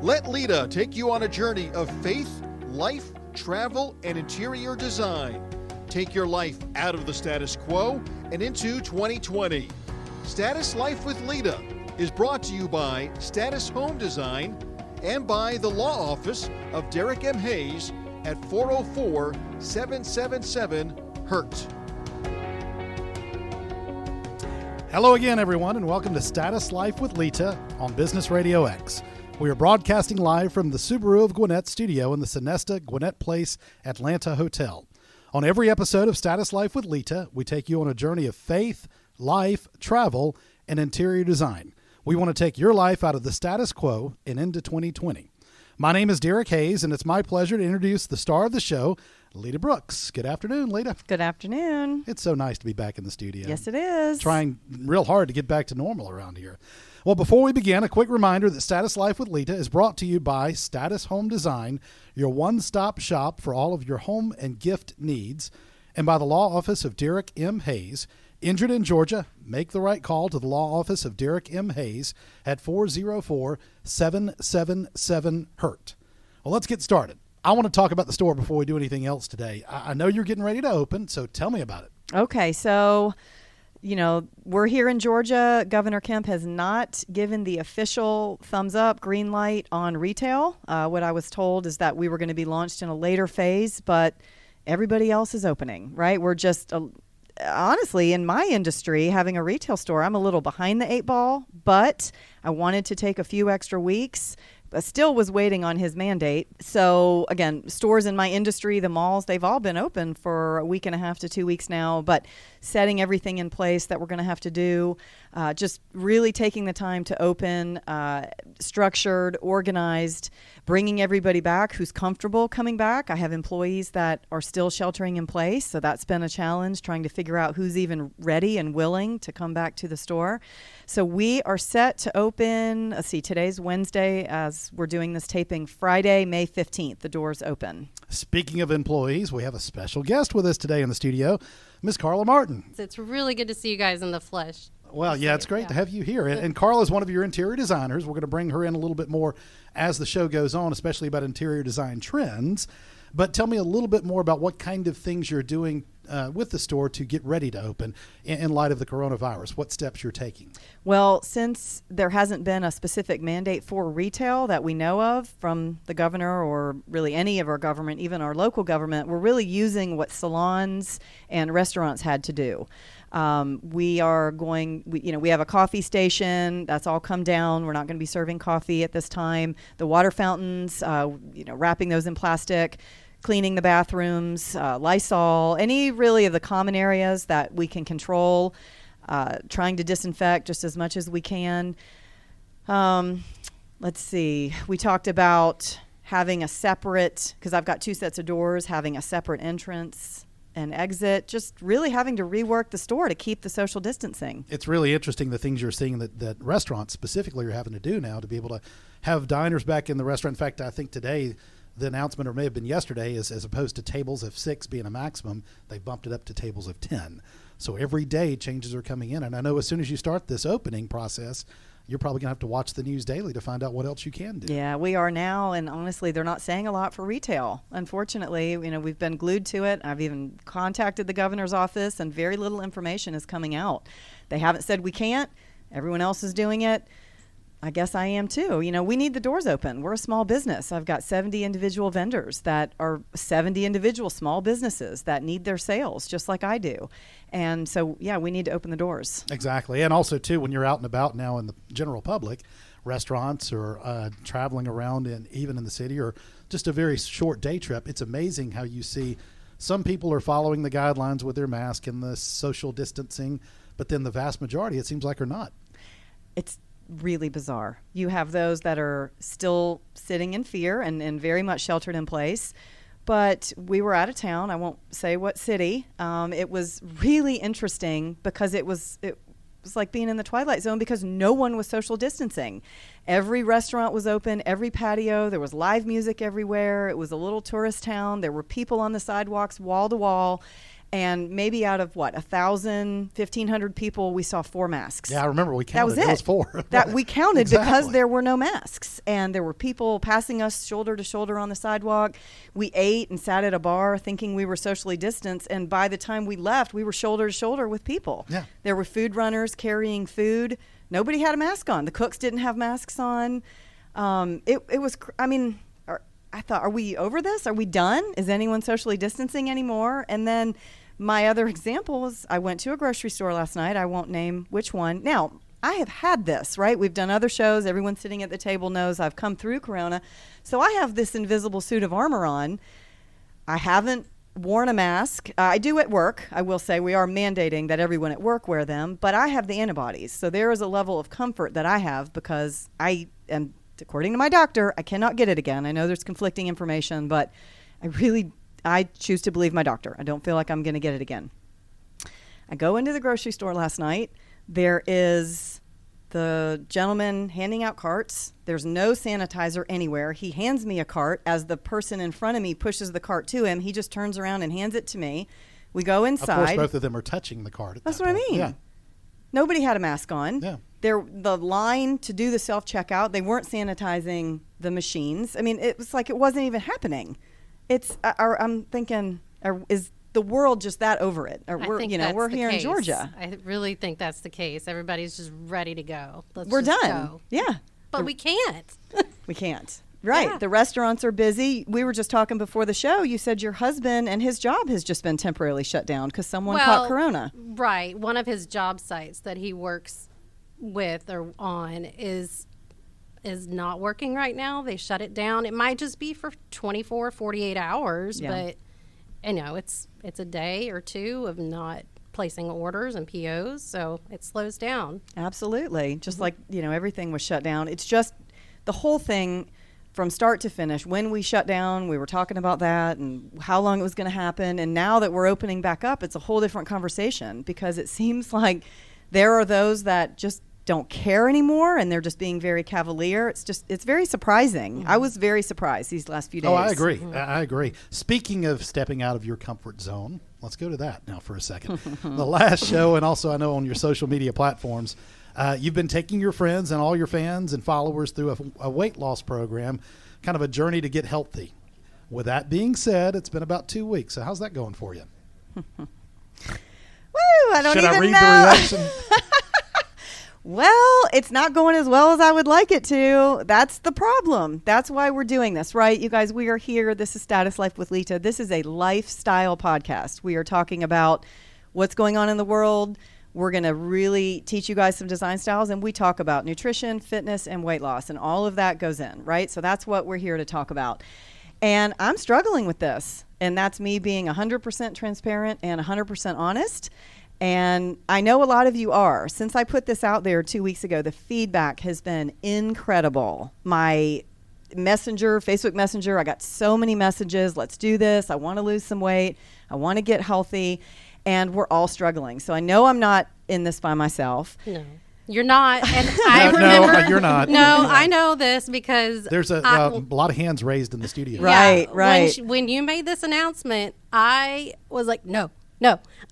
Let Leta take you on a journey of faith, life, travel, and interior design. Take your life out of the status quo and into 2020. Status Life with Leta is brought to you by Status Home Design and by the law office of Derek M. Hayes at 404-777-HURT. Hello again, everyone, and welcome to Status Life with Leta on Business RadioX. We are broadcasting live from the Subaru of Gwinnett studio in the Sonesta Gwinnett Place Atlanta Hotel. On every episode of Status Life with Leta, we take you on a journey of faith, life, travel, and interior design. We want to take your life out of the status quo and into 2020. My name is Derek Hayes, and it's my pleasure to introduce the star of the show, Leta Brooks. Good afternoon, Leta. Good afternoon. It's so nice to be back in the studio. Yes, it is. Trying real hard to get back to normal around here. Well, before we begin, a quick reminder that Status Life with Leta is brought to you by Status Home Design, your one-stop shop for all of your home and gift needs, and by the law office of Derek M. Hayes. Injured in Georgia? Make the right call to the law office of Derek M. Hayes at 404-777-HURT. Well, let's get started. I want to talk about the store before we do anything else today. I know you're getting ready to open, so tell me about it. Okay, so, we're here in Georgia. Governor Kemp has not given the official thumbs up, green light on retail. What I was told is that we were going to be launched in a later phase, but everybody else is opening, right? We're just... honestly, in my industry, having a retail store, I'm a little behind the eight ball, but I wanted to take a few extra weeks. I still was waiting on his mandate. So again, stores in my industry, the malls, they've all been open for a week and a half to 2 weeks now, but setting everything in place that we're going to have to do, just really taking the time to open, structured, organized, bringing everybody back who's comfortable coming back. I have employees that are still sheltering in place, so that's been a challenge, trying to figure out who's even ready and willing to come back to the store. So we are set to open, today's Wednesday as we're doing this taping, Friday, May 15th. The doors open. Speaking of employees, we have a special guest with us today in the studio, Miss Carla Martin. It's really good to see you guys in the flesh. Well, yeah, it's great to have you here. And Carla is one of your interior designers. We're going to bring her in a little bit more as the show goes on, especially about interior design trends. But tell me a little bit more about what kind of things you're doing with the store to get ready to open in light of the coronavirus. What steps you're taking? Well, since there hasn't been a specific mandate for retail that we know of from the governor or really any of our government, even our local government, we're really using what salons and restaurants had to do. We have a coffee station that's all come down. We're not going to be serving coffee at this time. The water fountains, wrapping those in plastic, cleaning the bathrooms, Lysol, any really of the common areas that we can control, trying to disinfect just as much as we can. Let's see. We talked about having a separate, because I've got two sets of doors, having a separate entrance and exit, just really having to rework the store to keep the social distancing. It's really interesting the things you're seeing that restaurants specifically are having to do now to be able to have diners back in the restaurant. In fact, I think today the announcement, or may have been yesterday, is as opposed to tables of 6 being a maximum, they bumped it up to tables of 10. So every day changes are coming in. And I know as soon as you start this opening process, you're probably going to have to watch the news daily to find out what else you can do. Yeah, we are now, and honestly, they're not saying a lot for retail. Unfortunately, we've been glued to it. I've even contacted the governor's office, and very little information is coming out. They haven't said we can't. Everyone else is doing it. I guess I am too. We need the doors open. We're a small business. I've got 70 individual vendors that are 70 individual small businesses that need their sales just like I do. And so, yeah, we need to open the doors. Exactly. And also, too, when you're out and about now in the general public, restaurants or traveling around even in the city or just a very short day trip, it's amazing how you see some people are following the guidelines with their mask and the social distancing, but then the vast majority, it seems like, are not. It's really bizarre. You have those that are still sitting in fear and very much sheltered in place. But we were out of town. I won't say what city. It was really interesting because it was like being in the Twilight Zone because no one was social distancing. Every restaurant was open, every patio. There was live music everywhere. It was a little tourist town. There were people on the sidewalks, wall to wall. And maybe out of 1,000, 1,500 people, we saw 4 masks. Yeah, I remember we counted. That was it. It was 4. That we counted because Exactly. there were no masks. And there were people passing us shoulder to shoulder on the sidewalk. We ate and sat at a bar thinking we were socially distanced. And by the time we left, we were shoulder to shoulder with people. Yeah. There were food runners carrying food. Nobody had a mask on. The cooks didn't have masks on. It was, I thought, are we over this? Are we done? Is anyone socially distancing anymore? And then my other example was I went to a grocery store last night. I won't name which one. Now, I have had this, right? We've done other shows. Everyone sitting at the table knows I've come through Corona. So I have this invisible suit of armor on. I haven't worn a mask. I do at work. I will say we are mandating that everyone at work wear them, but I have the antibodies. So there is a level of comfort that I have because I am, according to my doctor, I cannot get it again. I know there's conflicting information, but I choose to believe my doctor. I don't feel like I'm going to get it again. I go into the grocery store last night. There is the gentleman handing out carts. There's no sanitizer anywhere. He hands me a cart. As the person in front of me pushes the cart to him, he just turns around and hands it to me. We go inside. Of course, both of them are touching the cart. That's what I mean. Yeah. Nobody had a mask on. Yeah. The line to do the self-checkout, they weren't sanitizing the machines. I mean, it was like it wasn't even happening. I'm thinking, is the world just that over it? Or we're here in Georgia. I really think that's the case. Everybody's just ready to go. We're just done. go. Yeah. But we can't. We can't. Right. Yeah. The restaurants are busy. We were just talking before the show. You said your husband and his job has just been temporarily shut down because someone caught Corona. Right. One of his job sites that he works with or on is not working right now. They shut it down. It might just be for 24, 48 hours, but it's a day or two of not placing orders and POs, so it slows down. Absolutely. Just like, everything was shut down. It's just the whole thing from start to finish. When we shut down, we were talking about that and how long it was going to happen. And now that we're opening back up, it's a whole different conversation because it seems like there are those that just don't care anymore and they're just being very cavalier. It's very surprising. I was very surprised these last few days. Oh, I agree. I agree. Speaking of stepping out of your comfort zone, let's go to that now for a second. The last show, and also I know on your social media platforms, you've been taking your friends and all your fans and followers through a weight loss program, kind of a journey to get healthy. With that being said, it's been about 2 weeks. So how's that going for you? Woo! I don't Should even I read know. the reaction? Well, it's not going as well as I would like it to. That's the problem. That's why we're doing this, right? You guys, we are here. This is Status Life with Leta. This is a lifestyle podcast. We are talking about what's going on in the world. We're going to really teach you guys some design styles, and we talk about nutrition, fitness, and weight loss, and all of that goes in, right? So that's what we're here to talk about. And I'm struggling with this, and that's me being 100% transparent and 100% honest. And I know a lot of you are. Since I put this out there 2 weeks ago, the feedback has been incredible. My Facebook Messenger, I got so many messages. Let's do this. I want to lose some weight. I want to get healthy. And we're all struggling. So I know I'm not in this by myself. No, you're not. And I remember. No, you're not. No, I know this because There's a lot of hands raised in the studio. Right, yeah, right. When you made this announcement, I was like, no,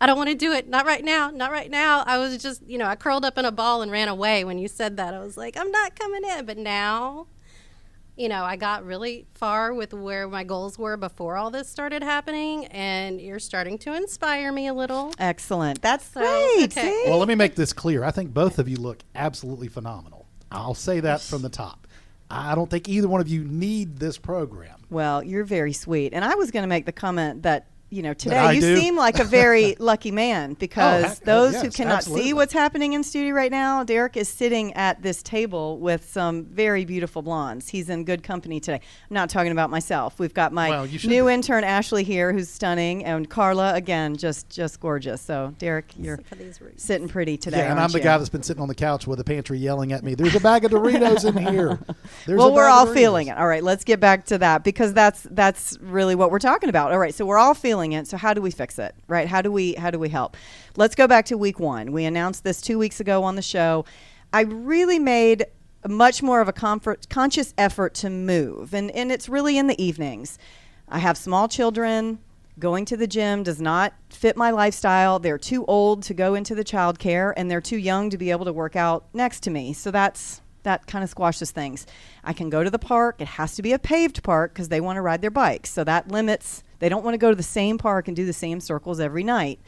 I don't want to do it. Not right now. Not right now. I was just, I curled up in a ball and ran away when you said that. I was like, I'm not coming in. But now, I got really far with where my goals were before all this started happening. And you're starting to inspire me a little. Excellent. That's So, great. okay. See? Well, let me make this clear. I think both of you look absolutely phenomenal. I'll say that from the top. I don't think either one of you need this program. Well, you're very sweet. And I was going to make the comment that, I today you do? seem like a very lucky man because heck, those yes, who cannot absolutely. see what's happening in studio right now, Derek is sitting at this table with some very beautiful blondes. He's in good company today. I'm not talking about myself. We've got my Well, you should new be. intern, Ashley, here, who's stunning, and Carla, again, just gorgeous. So, Derek, you're For these reasons. sitting pretty today, Yeah, and I'm aren't the you? guy that's been sitting on the couch with a pantry yelling at me, there's a bag of Doritos in here. Well, we're all feeling it. All right, let's get back to that because that's really what we're talking about. All right, so we're all feeling it. So how do we fix it, right? How do we help? Let's go back to week 1. We announced this 2 weeks ago on the show. I really made much more of a conscious effort to move, and it's really in the evenings. I have small children. Going to the gym does not fit my lifestyle. They're too old to go into the child care, and they're too young to be able to work out next to me. So that kind of squashes things. I can go to the park. It has to be a paved park because they want to ride their bikes. So that limits, they don't want to go to the same park and do the same circles every night.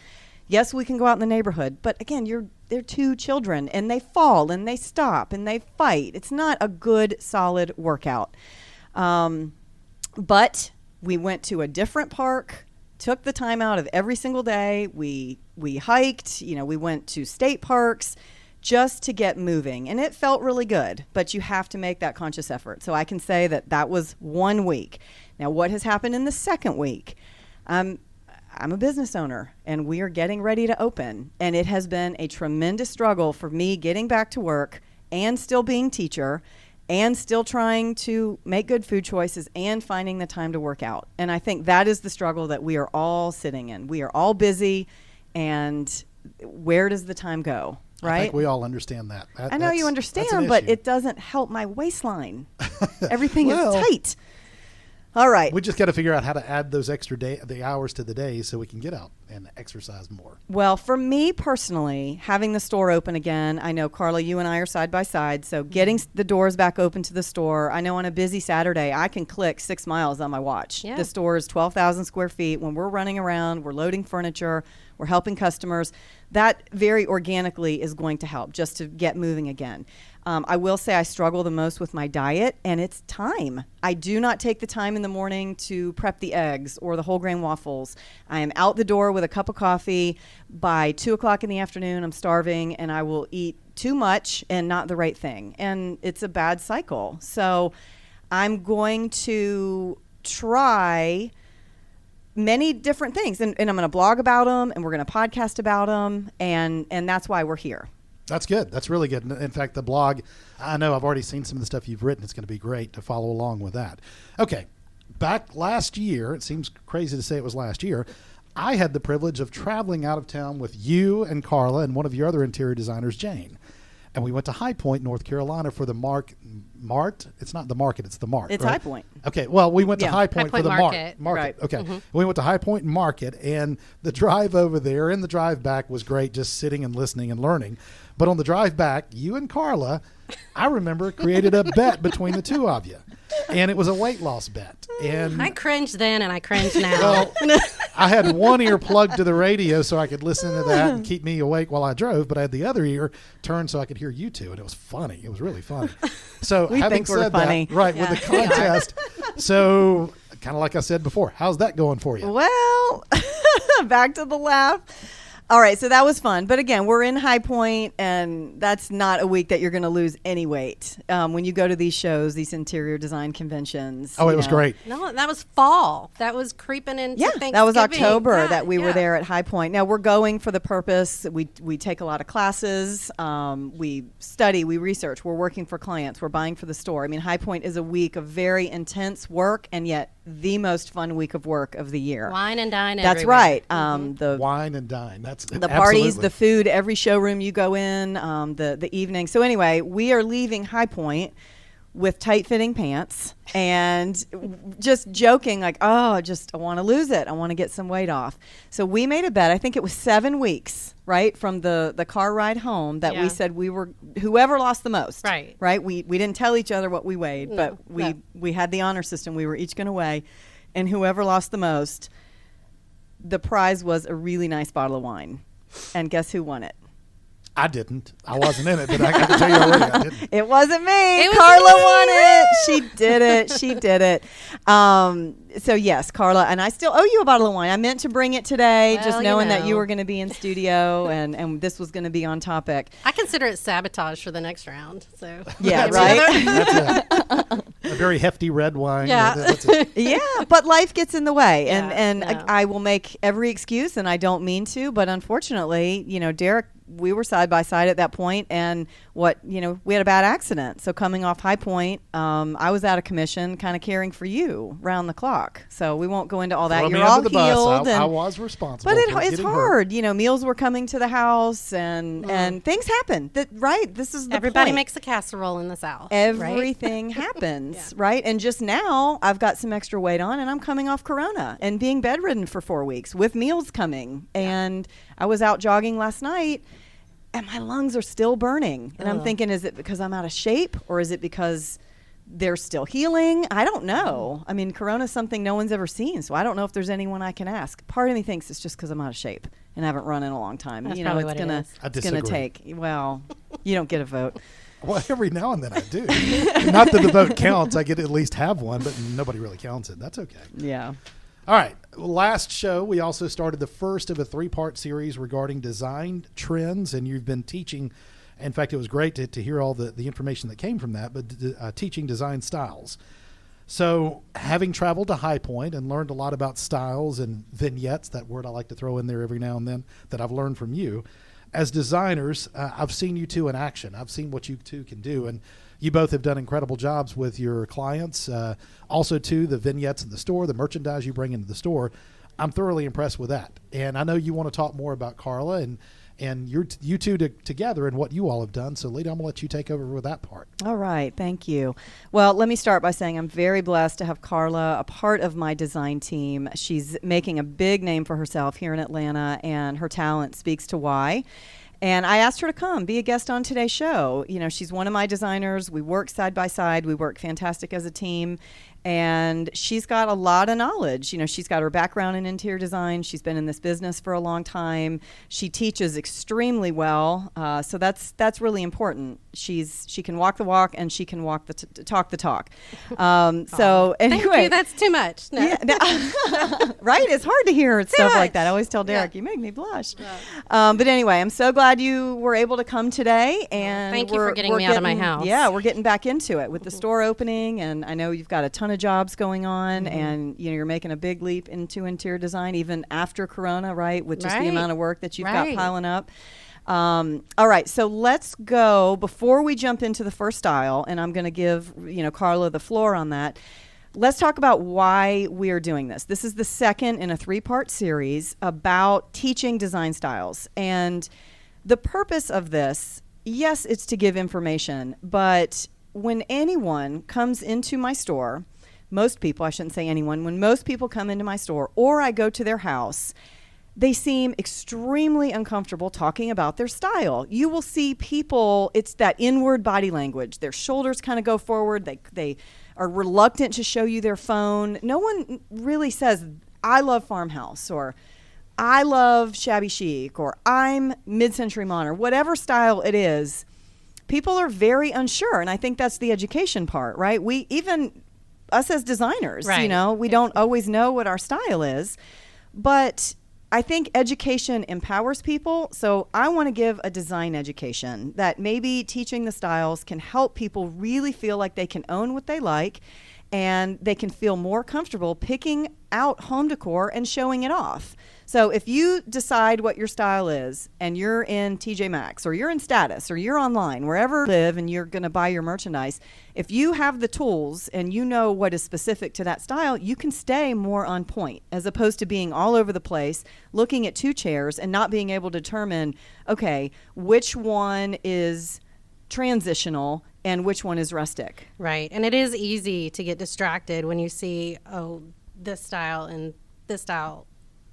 Yes, we can go out in the neighborhood, but again, they're two children, and they fall, and they stop, and they fight. It's not a good, solid workout. But we went to a different park, took the time out of every single day. We hiked, we went to state parks just to get moving, and it felt really good, but you have to make that conscious effort. So I can say that was 1 week. Now, what has happened in the second week? I'm a business owner, and we are getting ready to open, and it has been a tremendous struggle for me getting back to work and still being teacher and still trying to make good food choices and finding the time to work out. And I think that is the struggle that we are all sitting in. We are all busy, and where does the time go, right? I think we all understand that. I know you understand, but it doesn't help my waistline. Everything is tight. All right. We just got to figure out how to add those extra the hours to the day so we can get out and exercise more. Well, for me personally, having the store open again, I know, Carla, you and I are side by side. So getting the doors back open to the store, I know on a busy Saturday, I can click 6 miles on my watch. Yeah. The store is 12,000 square feet. When we're running around, we're loading furniture, we're helping customers. That very organically is going to help just to get moving again. I will say I struggle the most with my diet, and it's time. I do not take the time in the morning to prep the eggs or the whole grain waffles. I am out the door with a cup of coffee. By 2 o'clock in the afternoon, I'm starving, and I will eat too much and not the right thing. And it's a bad cycle. So I'm going to try many different things, and I'm going to blog about them, and we're going to podcast about them, and that's why we're here. That's good. That's really good. In fact, the blog, I know I've already seen some of the stuff you've written. It's going to be great to follow along with that. Okay. Back last year, it seems crazy to say it was last year, I had the privilege of traveling out of town with you and Carla and one of your other interior designers, Jane. And we went to High Point, North Carolina for the Mart. It's not the market, it's the Mart. It's right? High Point. Okay, well, we went to High Point for the Market. Market. Right. Okay. Mm-hmm. We went to High Point Market, and the drive over there and the drive back was great, just sitting and listening and learning. But on the drive back, you and Carla, I remember, created a bet between the two of you. And it was a weight loss bet. And I cringed then and I cringe now. Well, I had one ear plugged to the radio so I could listen to that and keep me awake while I drove, but I had the other ear turned so I could hear you two, and it was funny. It was really funny. So we having think we're said funny. that, right, with the contest, so kind of like I said before, how's that going for you? Well, back to the laugh. All right, so that was fun. But again, we're in High Point, and that's not a week that you're going to lose any weight. When you go to these shows, these interior design conventions. Oh, it was great. No, that was fall. That was creeping into Thanksgiving. That was October that we were there at High Point. Now, we're going for the purpose. We take a lot of classes. We study. We research. We're working for clients. We're buying for the store. I mean, High Point is a week of very intense work, and yet the most fun week of work of the year. Wine and dine That's everywhere. right. The wine and dine. That's the parties, the food, every showroom you go in, the evening. So anyway, we are leaving High Point with tight-fitting pants and just joking like, I want to lose it. I want to get some weight off. So we made a bet. I think it was 7 weeks, right, from the car ride home that we said we were whoever lost the most. Right. Right. We didn't tell each other what we weighed, but we had the honor system. We were each going to weigh, and whoever lost the most, the prize was a really nice bottle of wine. And guess who won it? I didn't. I wasn't in it, but I can tell you already I didn't. It wasn't me. It was Carla me. won it. She did it. She did it. So yes, Carla, and I still owe you a bottle of wine. I meant to bring it today, Well, just knowing that you were going to be in studio and this was going to be on topic. I consider it sabotage for the next round. So Yeah, right? That's a very hefty red wine. Yeah. That's it. Yeah, but life gets in the way, Yeah, and no. I will make every excuse, and I don't mean to, but unfortunately, Derek we were side by side at that point, and we had a bad accident. So coming off High Point, I was out of commission, kind of caring for you round the clock. So we won't go into all that. Throw me You're all under the bus. healed. I was responsible. But for it's getting hard. hurt. Meals were coming to the house, and things happen. Right? This is the Everybody point. makes a casserole in the South. Everything happens, right? And just now, I've got some extra weight on, and I'm coming off Corona and being bedridden for 4 weeks with meals coming. And I was out jogging last night, and my lungs are still burning. And I'm thinking, is it because I'm out of shape, or is it because they're still healing? I don't know. I mean, Corona's something no one's ever seen, so I don't know if there's anyone I can ask. Part of me thinks it's just because I'm out of shape and haven't run in a long time. That's It's probably what it gonna is. I it's gonna disagree. take. Well, you don't get a vote. Well, every now and then I do. Not that the vote counts. I get to at least have one, but nobody really counts it. That's okay. Yeah. All right. Last show, we also started the first of a 3-part series regarding design trends, and you've been teaching. In fact, it was great to hear all the information that came from that, but teaching design styles. So having traveled to High Point and learned a lot about styles and vignettes, that word I like to throw in there every now and then that I've learned from you, as designers, I've seen you two in action. I've seen what you two can do, and you both have done incredible jobs with your clients. Also, too, the vignettes in the store, the merchandise you bring into the store. I'm thoroughly impressed with that. And I know you want to talk more about Carla and you two together and what you all have done. So, Leta, I'm going to let you take over with that part. All right. Thank you. Well, let me start by saying I'm very blessed to have Carla a part of my design team. She's making a big name for herself here in Atlanta, and her talent speaks to why. And I asked her to come be a guest on today's show. She's one of my designers. We work side by side. We work fantastic as a team. And she's got a lot of knowledge. She's got her background in interior design. She's been in this business for a long time. She teaches extremely well. So that's really important. She can walk the walk, and she can talk the talk. So anyway. Thank you. That's too much. No. Yeah, right? It's hard to hear stuff like much. that. I always tell Derek, you make me blush. But anyway, I'm so glad you were able to come today. And Thank you for getting me out of my house. Yeah, we're getting back into it with the store opening, and I know you've got a ton of jobs going on, and you're making a big leap into interior design even after Corona, right? With just the amount of work that you've got piling up. All right, so let's go before we jump into the first style, and I'm going to give Carla the floor on that. Let's talk about why we are doing this. This is the second in a 3-part series about teaching design styles, and the purpose of this, yes, it's to give information, but when anyone comes into my store, most people, I shouldn't say anyone, when most people come into my store or I go to their house, they seem extremely uncomfortable talking about their style. You will see people, it's that inward body language. Their shoulders kind of go forward. They are reluctant to show you their phone. No one really says, I love farmhouse, or I love shabby chic, or I'm mid-century modern. Whatever style it is, people are very unsure. And I think that's the education part, right? Us as designers, we don't always know what our style is, but I think education empowers people. So I want to give a design education that maybe teaching the styles can help people really feel like they can own what they like, and they can feel more comfortable picking out home decor and showing it off. So if you decide what your style is, and you're in TJ Maxx, or you're in Status, or you're online, wherever you live, and you're going to buy your merchandise, if you have the tools and you know what is specific to that style, you can stay more on point, as opposed to being all over the place, looking at 2 chairs and not being able to determine, okay, which one is transitional and which one is rustic. Right. And it is easy to get distracted when you see, this style and this style,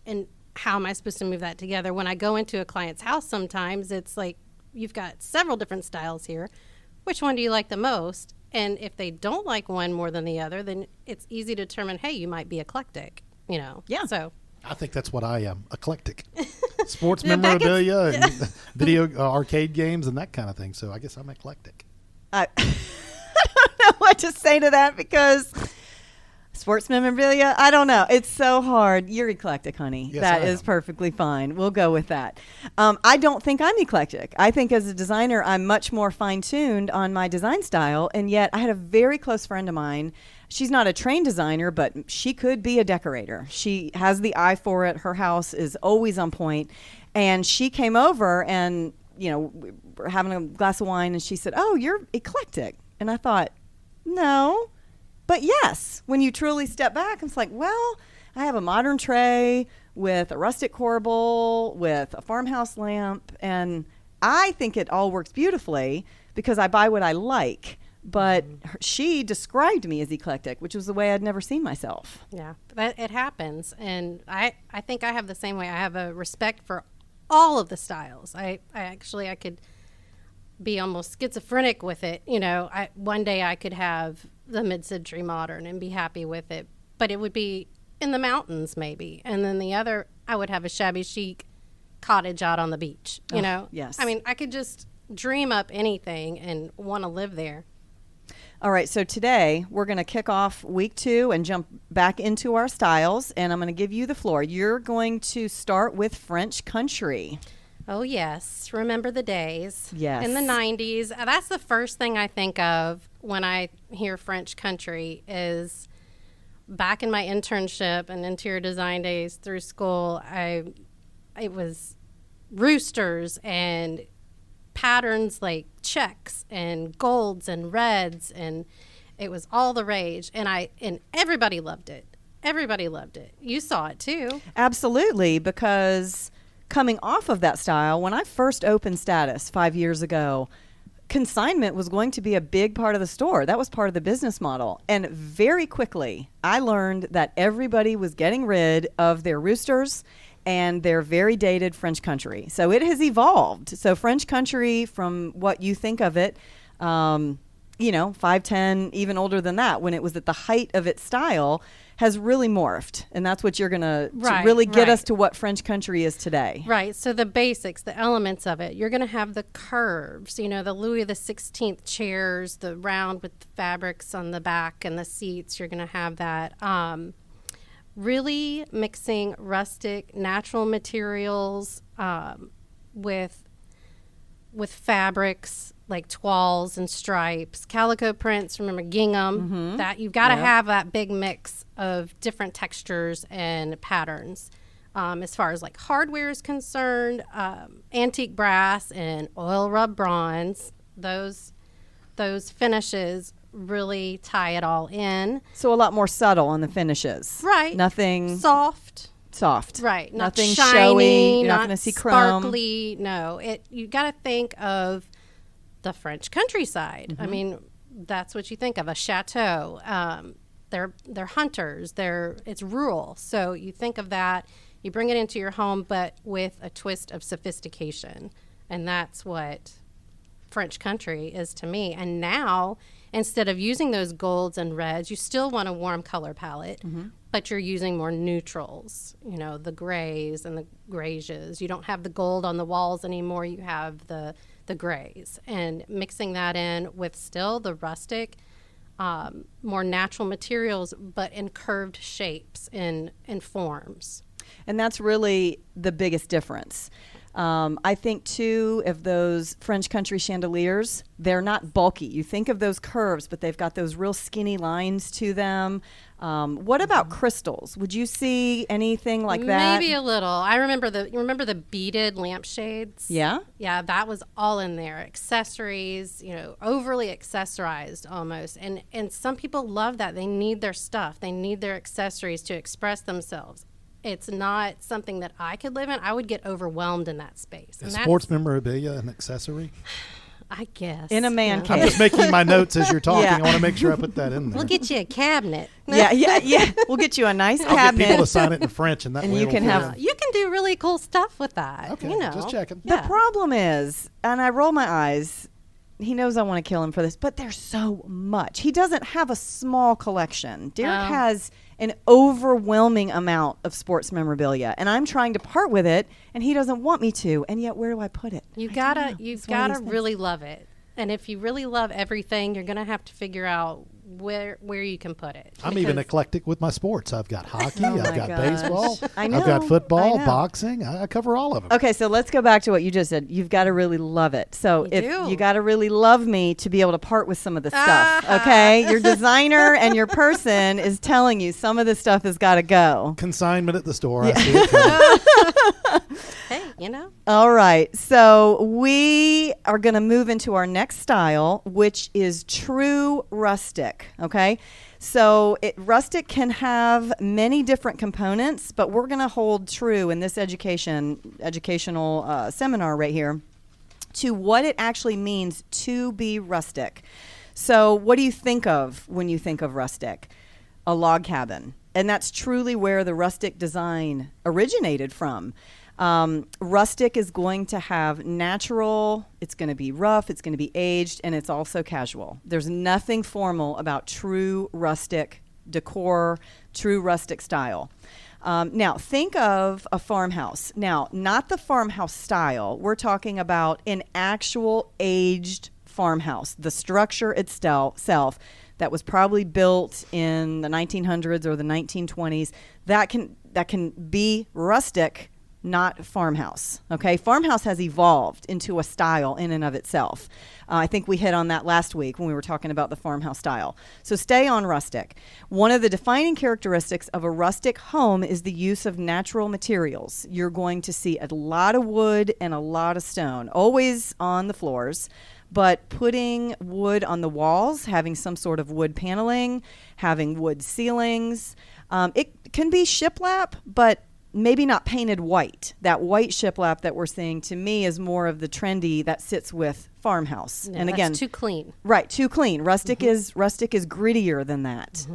and how am I supposed to move that together? When I go into a client's house, sometimes it's like, you've got several different styles here. Which one do you like the most? And if they don't like one more than the other, then it's easy to determine, hey, you might be eclectic, Yeah. So I think that's what I am, eclectic. Sports memorabilia and video arcade games and that kind of thing. So I guess I'm eclectic. I don't know what to say to that, because sports memorabilia, I don't know. It's so hard. You're eclectic, honey. Yes, that I is am. perfectly fine. We'll go with that. I don't think I'm eclectic. I think as a designer, I'm much more fine-tuned on my design style, and yet I had a very close friend of mine. She's not a trained designer, but she could be a decorator. She has the eye for it. Her house is always on point. And she came over, and we were having a glass of wine, and she said, "Oh, you're eclectic." And I thought, no, but yes, when you truly step back, it's like, well, I have a modern tray with a rustic corbel, with a farmhouse lamp, and I think it all works beautifully because I buy what I like. But she described me as eclectic, which was the way I'd never seen myself. Yeah, it happens. And I think I have the same way. I have a respect for all of the styles. I could be almost schizophrenic with it. One day I could have the mid-century modern and be happy with it, but it would be in the mountains maybe. And then the other, I would have a shabby chic cottage out on the beach, Yes. I mean, I could just dream up anything and want to live there. All right, so today we're going to kick off week 2 and jump back into our styles, and I'm going to give you the floor. You're going to start with French country. Oh, yes. Remember the days. Yes. In the 90s. That's the first thing I think of when I hear French country is back in my internship and interior design days through school, it was roosters and patterns like checks and golds and reds, and it was all the rage, and everybody loved it. Everybody loved it. You saw it too. Absolutely, because coming off of that style, when I first opened Status 5 years ago, consignment was going to be a big part of the store. That was part of the business model. And very quickly, I learned that everybody was getting rid of their roosters and their very dated French country. So it has evolved. So French country, from what you think of it, 5, 10, even older than that, when it was at the height of its style, has really morphed. And that's what you're going to really get us to what French country is today. Right. So the basics, the elements of it, you're going to have the curves, the Louis XVI chairs, the round with the fabrics on the back and the seats. You're going to have that. Really mixing rustic, natural materials with fabrics like toiles and stripes, calico prints. Remember gingham? That you've got to have that big mix of different textures and patterns. As far as like hardware is concerned, antique brass and oil rub bronze. Those finishes really tie it all in. So a lot more subtle on the finishes. Right. Nothing soft. Right. Nothing shiny, showy. You're not going to see chrome. Sparkly. No. You got to think of the French countryside. I mean, that's what you think of, a chateau. They're hunters. It's rural. So you think of that. You bring it into your home, but with a twist of sophistication. And that's what French country is to me. And now, instead of using those golds and reds, you still want a warm color palette, but you're using more neutrals, the grays and the grays. You don't have the gold on the walls anymore. You have the grays, and mixing that in with still the rustic, more natural materials, but in curved shapes and forms. And that's really the biggest difference. I think, too, of those French country chandeliers, they're not bulky. You think of those curves, but they've got those real skinny lines to them. What about crystals? Would you see anything like that? Maybe a little. I remember the beaded lampshades? Yeah? Yeah, that was all in there. Accessories, overly accessorized almost. And some people love that. They need their stuff. They need their accessories to express themselves. It's not something that I could live in. I would get overwhelmed in that space. Is sports memorabilia an accessory? I guess. In a man cave. I'm just making my notes as you're talking. Yeah. I want to make sure I put that in there. We'll get you a cabinet. Yeah. We'll get you a nice I'll cabinet. get people to sign it in French, and that And way you it'll can fit have- in. You can do really cool stuff with that. Okay, just checking. The problem is, and I roll my eyes, he knows I want to kill him for this, but there's so much. He doesn't have a small collection. Derek has an overwhelming amount of sports memorabilia, and I'm trying to part with it, and he doesn't want me to. And yet, where do I put it? You've got to really love it. And if you really love everything, you're going to have to figure out where you can put it. I'm even eclectic with my sports. I've got hockey, Oh I've my got gosh. baseball, I know, I've got football, I know. boxing. I cover all of them. Okay, so let's go back to what you just said. You've got to really love it. So you got to really love me to be able to part with some of the stuff. Okay, your designer and your person is telling you some of the stuff has got to go. Consignment at the store. I see it coming. you know? All right. So we are going to move into our next style, which is true rustic. Okay. So rustic can have many different components, but we're going to hold true in this educational seminar right here to what it actually means to be rustic. So what do you think of when you think of rustic? A log cabin. And that's truly where the rustic design originated from. Rustic is going to have natural, it's going to be rough, it's going to be aged, and it's also casual. There's nothing formal about true rustic decor, true rustic style. Now, think of a farmhouse. Now, not the farmhouse style. We're talking about an actual aged farmhouse, the structure itself that was probably built in the 1900s or the 1920s. That can be rustic, not farmhouse. Okay, farmhouse has evolved into a style in and of itself. I think we hit on that last week when we were talking about the farmhouse style. So stay on rustic. One of the defining characteristics of a rustic home is the use of natural materials. You're going to see a lot of wood and a lot of stone, always on the floors. But putting wood on the walls, having some sort of wood paneling, having wood ceilings, it can be shiplap, but maybe not painted white. That white shiplap that we're seeing, to me, is more of the trendy that sits with farmhouse. Yeah, and again, that's too clean. Right, too clean. Rustic is grittier than that.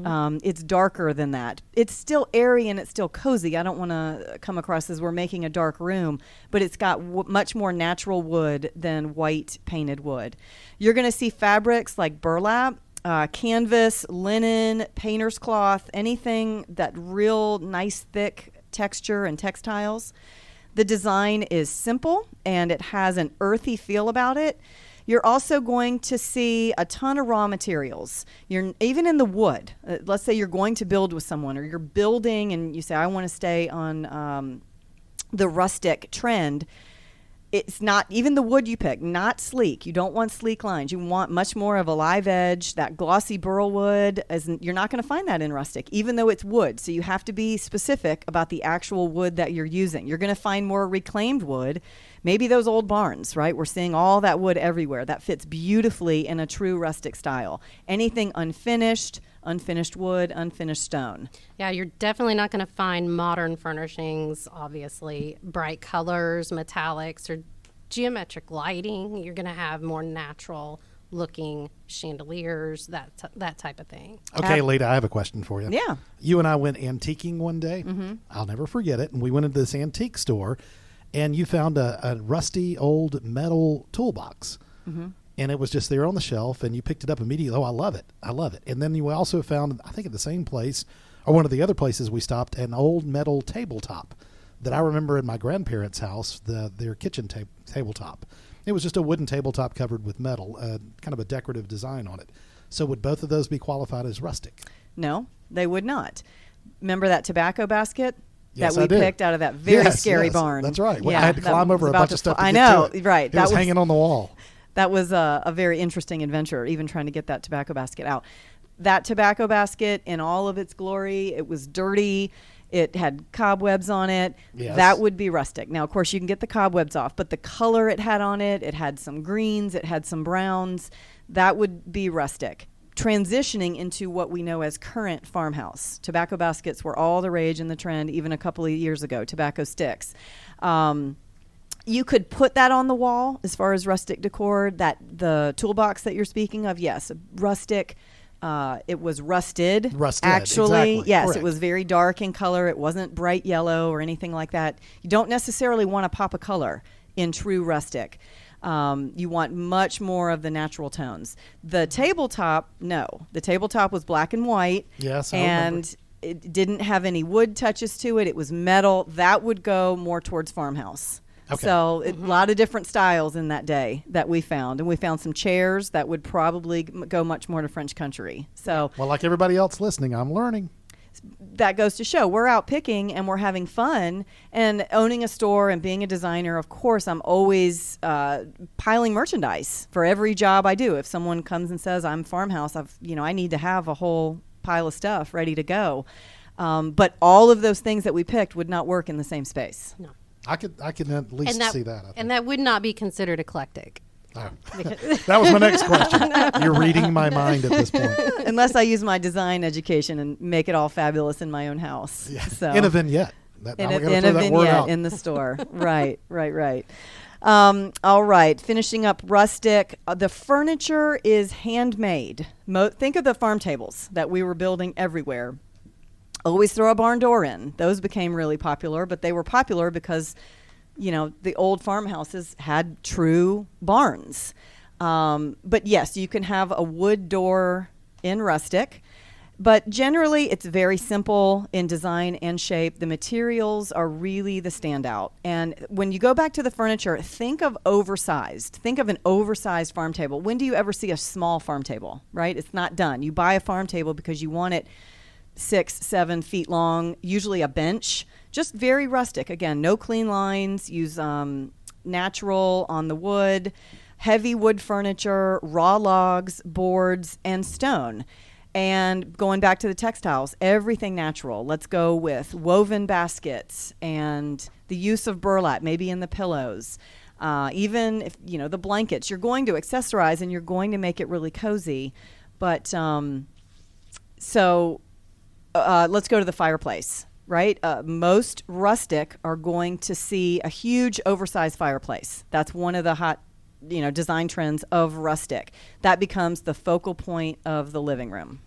It's darker than that. It's still airy and it's still cozy. I don't want to come across as we're making a dark room, but it's got much more natural wood than white painted wood. You're going to see fabrics like burlap, canvas, linen, painter's cloth, anything that real nice thick texture and textiles. The design is simple and it has an earthy feel about it. You're also going to see a ton of raw materials. You're even in the wood. Let's say you're going to build with someone, or you're building and you say, I want to stay on the rustic trend. It's not even the wood you pick, not sleek. You don't want sleek lines. You want much more of a live edge. That glossy burl wood, you're not going to find that in rustic, even though it's wood. So you have to be specific about the actual wood that you're using. You're going to find more reclaimed wood. Maybe those old barns, right? We're seeing all that wood everywhere. That fits beautifully in a true rustic style. Anything unfinished wood, unfinished stone. Yeah, you're definitely not going to find modern furnishings, obviously, bright colors, metallics, or geometric lighting. You're going to have more natural looking chandeliers, that type of thing. Okay, Leta, I have a question for you. Yeah. You and I went antiquing one day. I'll never forget it. And we went into this antique store, and you found a rusty old metal toolbox. And it was just there on the shelf, and you picked it up immediately. Oh, I love it. I love it. And then you also found, I think at the same place, or one of the other places we stopped, an old metal tabletop that I remember in my grandparents' house, their kitchen tabletop. It was just a wooden tabletop covered with metal, kind of a decorative design on it. So would both of those be qualified as rustic? No, they would not. Remember that tobacco basket? Yes, that we picked out of that very scary barn. That's right. Yeah, I had to climb over a bunch of stuff to I get know, to it. right. It was hanging on the wall. That was a very interesting adventure, even trying to get that tobacco basket out. That tobacco basket, in all of its glory, it was dirty. It had cobwebs on it. Yes. That would be rustic. Now, of course, you can get the cobwebs off, but the color it had on it, it had some greens, it had some browns. That would be rustic. Transitioning into what we know as current farmhouse. Tobacco baskets were all the rage in the trend even a couple of years ago, tobacco sticks. You could put that on the wall as far as rustic decor. That the toolbox that you're speaking of, yes, rustic. It was rusted. Actually, exactly. Yes, Correct. It was very dark in color. It wasn't bright yellow or anything like that. You don't necessarily want to pop a color in true rustic. You want much more of the natural tones. The tabletop, no. The tabletop was black and white. Yes, I remember. And it didn't have any wood touches to it. It was metal. That would go more towards farmhouse. Okay. So a lot of different styles in that day that we found. And we found some chairs that would probably go much more to French country. So Well, like everybody else listening, I'm learning. that goes to show we're out picking and we're having fun. And owning a store and being a designer, of course, I'm always piling merchandise for every job I do. If someone comes and says I'm farmhouse, I need to have a whole pile of stuff ready to go. But all of those things that we picked would not work in the same space. No. I can at least see that. And that would not be considered eclectic. Oh. That was my next question. You're reading my mind at this point. Unless I use my design education and make it all fabulous in my own house. Yeah. So. In a vignette. In a vignette in the store. Right. All right. Finishing up rustic. The furniture is handmade. Think of the farm tables that we were building everywhere. Always throw a barn door in. Those became really popular, but they were popular because the old farmhouses had true barns. But yes, you can have a wood door in rustic, but generally it's very simple in design and shape. The materials are really the standout. And when you go back to the furniture, think of oversized. Think of an oversized farm table. When do you ever see a small farm table, right? It's not done. You buy a farm table because you want it 6-7 feet long, usually a bench. Just very rustic. Again, no clean lines. Use natural on the wood, heavy wood furniture, raw logs, boards, and stone. And going back to the textiles, everything natural. Let's go with woven baskets and the use of burlap, maybe in the pillows. Even if, the blankets, you're going to accessorize and you're going to make it really cozy. But let's go to the fireplace. Right? Most rustic are going to see a huge oversized fireplace. That's one of the hot, design trends of rustic. That becomes the focal point of the living room.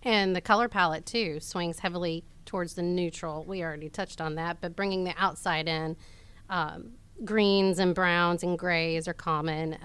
And the color palette, too, swings heavily towards the neutral. We already touched on that, but bringing the outside in, greens and browns and grays are common.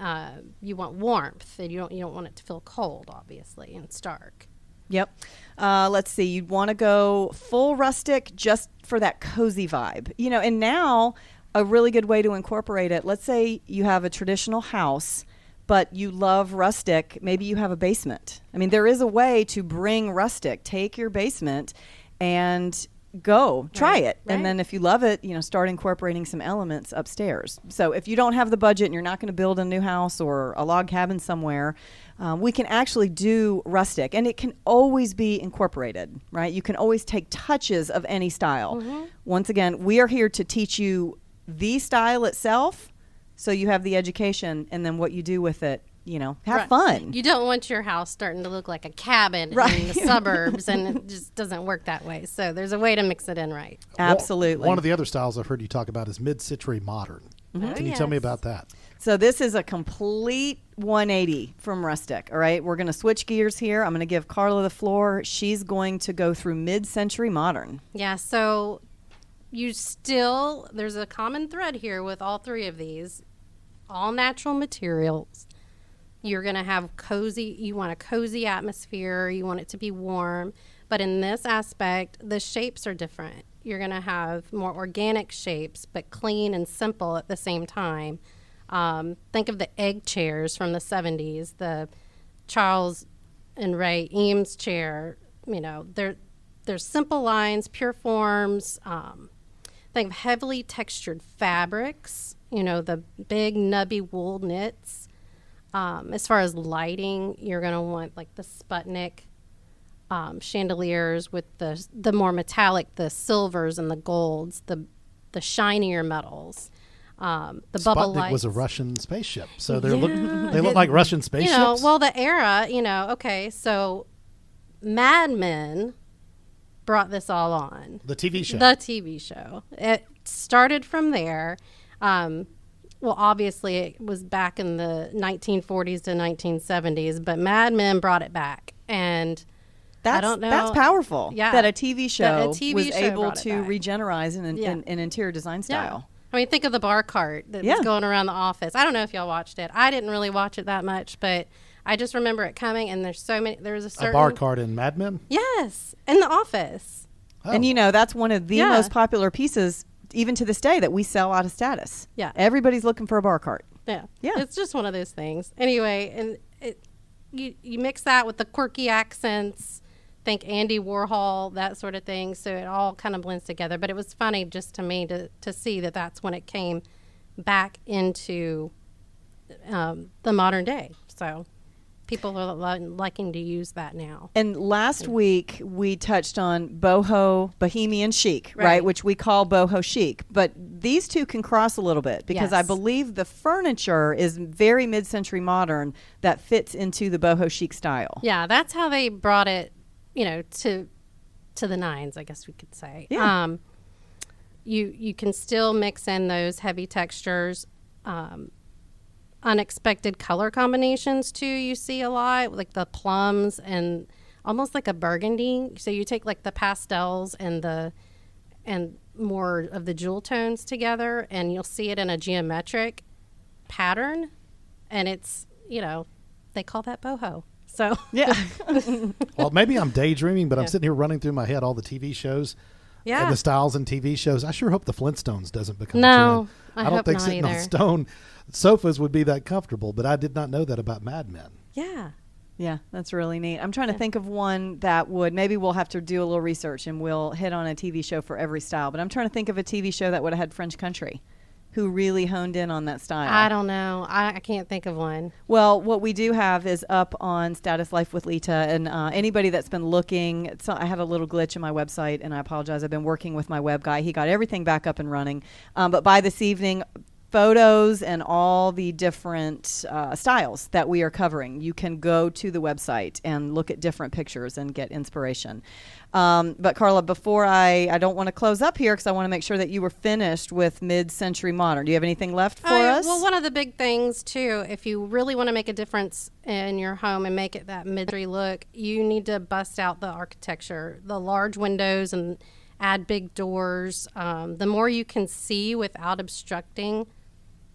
You want warmth, and you don't want it to feel cold, obviously, and stark. Yep. Let's see. You'd want to go full rustic just for that cozy vibe. And now a really good way to incorporate it, let's say you have a traditional house, but you love rustic. Maybe you have a basement. I mean, there is a way to bring rustic. Take your basement and go. Try it. Right. And then if you love it, start incorporating some elements upstairs. So if you don't have the budget and you're not going to build a new house or a log cabin somewhere, we can actually do rustic, and it can always be incorporated, right? You can always take touches of any style. Mm-hmm. Once again, we are here to teach you the style itself, so you have the education, and then what you do with it, have fun. You don't want your house starting to look like a cabin in the suburbs, and it just doesn't work that way. So there's a way to mix it in right. Absolutely. One of the other styles I've heard you talk about is mid-century modern. Mm-hmm. Can you tell me about that? So this is a complete 180 from rustic, all right? We're going to switch gears here. I'm going to give Carla the floor. She's going to go through mid-century modern. Yeah, so there's a common thread here with all three of these. All natural materials. You're going to have you want a cozy atmosphere. You want it to be warm. But in this aspect, the shapes are different. You're going to have more organic shapes, but clean and simple at the same time. Think of the egg chairs from the 70s, the Charles and Ray Eames chair. They're simple lines, pure forms. Think of heavily textured fabrics, the big nubby wool knits. As far as lighting, you're going to want like the Sputnik chandeliers with the more metallic, the silvers and the golds, the shinier metals. The bubble lights. Sputnik was a Russian spaceship, so they look like Russian spaceships. The era, okay, so Mad Men brought this all on. The TV show. The TV show. It started from there. Obviously, it was back in the 1940s to 1970s, but Mad Men brought it back. And I don't know. That's powerful. Yeah. That a TV show was able to regenerize an interior design style. Yeah. I mean, think of the bar cart that was going around the office. I don't know if y'all watched it. I didn't really watch it that much, but I just remember it coming, and there's so many. There was a bar cart in Mad Men? Yes, in the office. Oh. And that's one of the most popular pieces, even to this day, that we sell out of Status. Yeah. Everybody's looking for a bar cart. Yeah. Yeah. It's just one of those things. Anyway, and you mix that with the quirky accents. Think Andy Warhol, that sort of thing. So it all kind of blends together. But it was funny just to me to see that that's when it came back into the modern day. So People are liking to use that now. And last week we touched on boho, bohemian chic, right? Which we call boho chic. But these two can cross a little bit because I believe the furniture is very mid-century modern that fits into the boho chic style. Yeah, that's how they brought it, to the nines, I guess we could say. Yeah. You can still mix in those heavy textures. Unexpected color combinations too, you see a lot, like the plums and almost like a burgundy. So you take like the pastels and more of the jewel tones together, and you'll see it in a geometric pattern, and it's, they call that boho. So yeah. Well, maybe I'm daydreaming, but I'm sitting here running through my head all the TV shows. Yeah. And the styles in TV shows. I sure hope the Flintstones doesn't become a No, trend. I don't hope think not sitting on either. stone sofas would be that comfortable, but I did not know that about Mad Men. Yeah. Yeah, that's really neat. I'm trying to think of one that would, maybe we'll have to do a little research and we'll hit on a TV show for every style, but I'm trying to think of a TV show that would have had French country, who really honed in on that style. I don't know. I can't think of one. Well, what we do have is up on Status Life with Leta, and anybody that's been looking, I had a little glitch in my website, and I apologize. I've been working with my web guy. He got everything back up and running. But by this evening, photos and all the different styles that we are covering, you can go to the website and look at different pictures and get inspiration. But Carla, before I don't want to close up here because I want to make sure that you were finished with mid-century modern. Do you have anything left for us? Well, one of the big things too, if you really want to make a difference in your home and make it that mid-century look, you need to bust out the architecture, the large windows, and add big doors. The more you can see without obstructing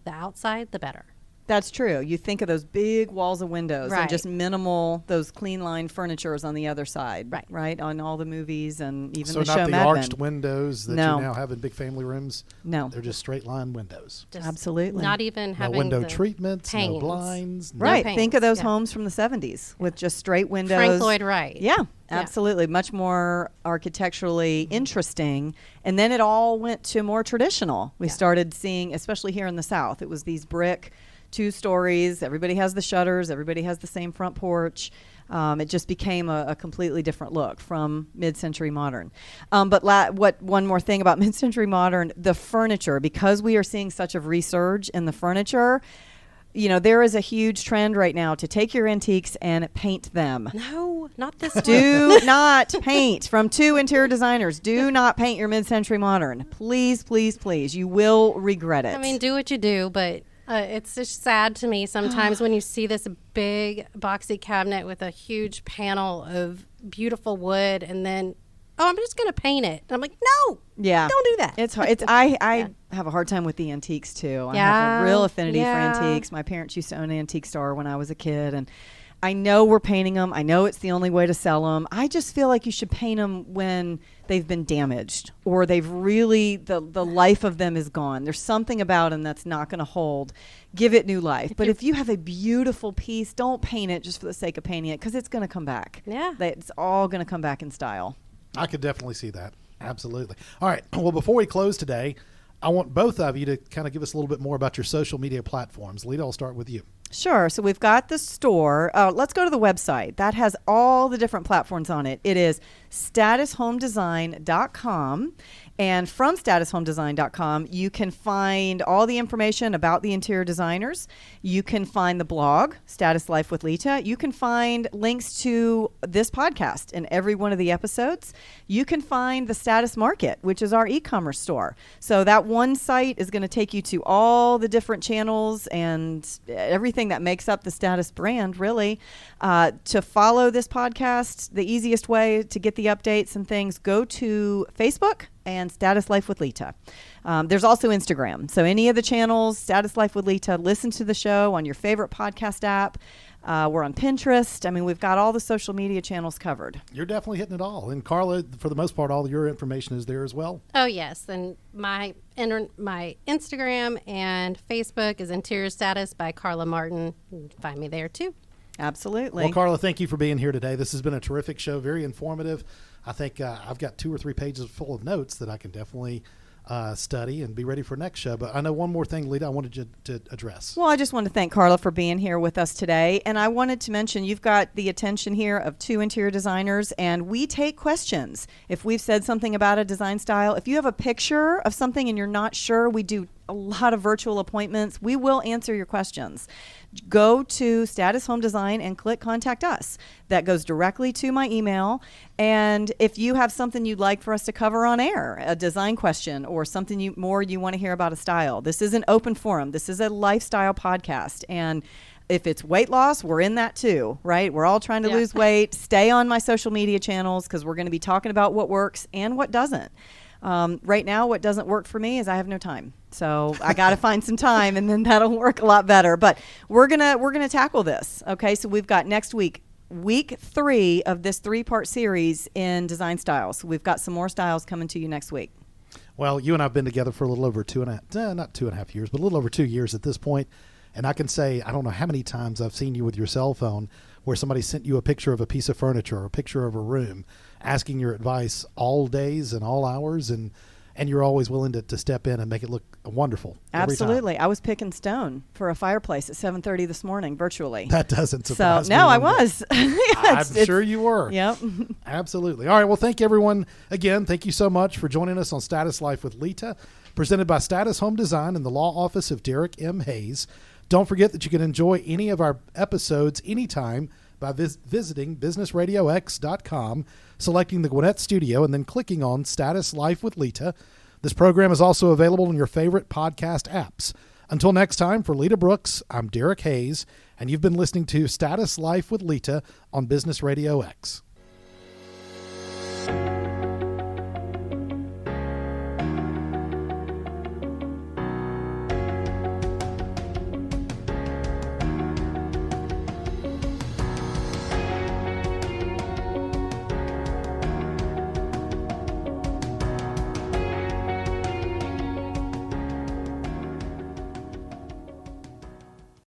the outside, the better. That's true. You think of those big walls of windows and Right. just minimal, those clean line furnitures on the other side. Right. Right? On all the movies and even So the not show the Mad arched Men. windows that No. you now have in big family rooms. No. They're just straight line windows. Just Absolutely. Not even No having window the treatments, no panes. blinds. no- Right. panes, Think of those yeah. homes from the 70s with just straight windows. Frank Lloyd Wright. Yeah, absolutely. Much more architecturally interesting. And then it all went to more traditional. We started seeing, especially here in the South, it was these brick 2 stories. Everybody has the shutters. Everybody has the same front porch. It just became a completely different look from mid-century modern. But one more thing about mid-century modern, the furniture, because we are seeing such a resurge in the furniture, there is a huge trend right now to take your antiques and paint them. No, not this one. Do not paint. From 2 interior designers, do not paint your mid-century modern. Please, please, please. You will regret it. I mean, do what you do, but it's just sad to me sometimes when you see this big boxy cabinet with a huge panel of beautiful wood and then, I'm just going to paint it. And I'm like, no, yeah, don't do that. It's hard. I have a hard time with the antiques too. I have a real affinity for antiques. My parents used to own an antique store when I was a kid, and I know we're painting them. I know it's the only way to sell them. I just feel like you should paint them when they've been damaged or they've really, the life of them is gone. There's something about them that's not going to hold. Give it new life. But if you have a beautiful piece, don't paint it just for the sake of painting it because it's going to come back. Yeah. It's all going to come back in style. I could definitely see that. Absolutely. All right. Well, before we close today, I want both of you to kind of give us a little bit more about your social media platforms. Leta, I'll start with you. Sure. So we've got the store. Let's go to the website. That has all the different platforms on it. It is statushomedesign.com. And from statushomedesign.com, you can find all the information about the interior designers. You can find the blog, Status Life with Leta. You can find links to this podcast in every one of the episodes. You can find the Status Market, which is our e-commerce store. So that one site is going to take you to all the different channels and everything that makes up the Status brand, really. To follow this podcast, the easiest way to get the updates and things, go to Facebook and Status Life with Leta. There's also Instagram. So any of the channels, Status Life with Leta, listen to the show on your favorite podcast app. We're on Pinterest. I mean, we've got all the social media channels covered. You're definitely hitting it all. And Carla, for the most part, all your information is there as well. Oh, yes. And my Instagram and Facebook is Interior Status by Carla Martin. You can find me there, too. Absolutely. Well, Carla, thank you for being here today. This has been a terrific show, very informative. I think I've got 2 or 3 pages full of notes that I can definitely study and be ready for next show. But I know one more thing, Leta, I wanted you to address. Well, I just want to thank Carla for being here with us today. And I wanted to mention you've got the attention here of 2 interior designers, and we take questions. If we've said something about a design style, if you have a picture of something and you're not sure, we do a lot of virtual appointments. We will answer your questions. Go to Status Home Design and click Contact Us. That goes directly to my email. And if you have something you'd like for us to cover on air, a design question or something you want to hear about a style, this is an open forum. This is a lifestyle podcast. And if it's weight loss, we're in that too, right? We're all trying to lose weight. Stay on my social media channels because we're going to be talking about what works and what doesn't. Right now, what doesn't work for me is I have no time. So I got to find some time, and then that'll work a lot better. But we're gonna tackle this. Okay, so we've got next week 3 of this 3-part series in design styles. We've got some more styles coming to you next week. Well, you and I've been together for a little over 2.5 years, but a little over 2 years at this point. And I can say, I don't know how many times I've seen you with your cell phone where somebody sent you a picture of a piece of furniture or a picture of a room, asking your advice all days and all hours, and you're always willing to step in and make it look wonderful. Absolutely. I was picking stone for a fireplace at 7:30 this morning virtually. That doesn't surprise me. No, I was. I'm sure you were. Yep. Absolutely. All right. Well, thank you, everyone. Again, thank you so much for joining us on Status Life with Leta, presented by Status Home Design and the law office of Derek M. Hayes. Don't forget that you can enjoy any of our episodes anytime by visiting businessradiox.com, selecting the Gwinnett Studio, and then clicking on Status Life with Leta. This program is also available on your favorite podcast apps. Until next time, for Leta Brooks, I'm Derek Hayes, and you've been listening to Status Life with Leta on Business Radio X.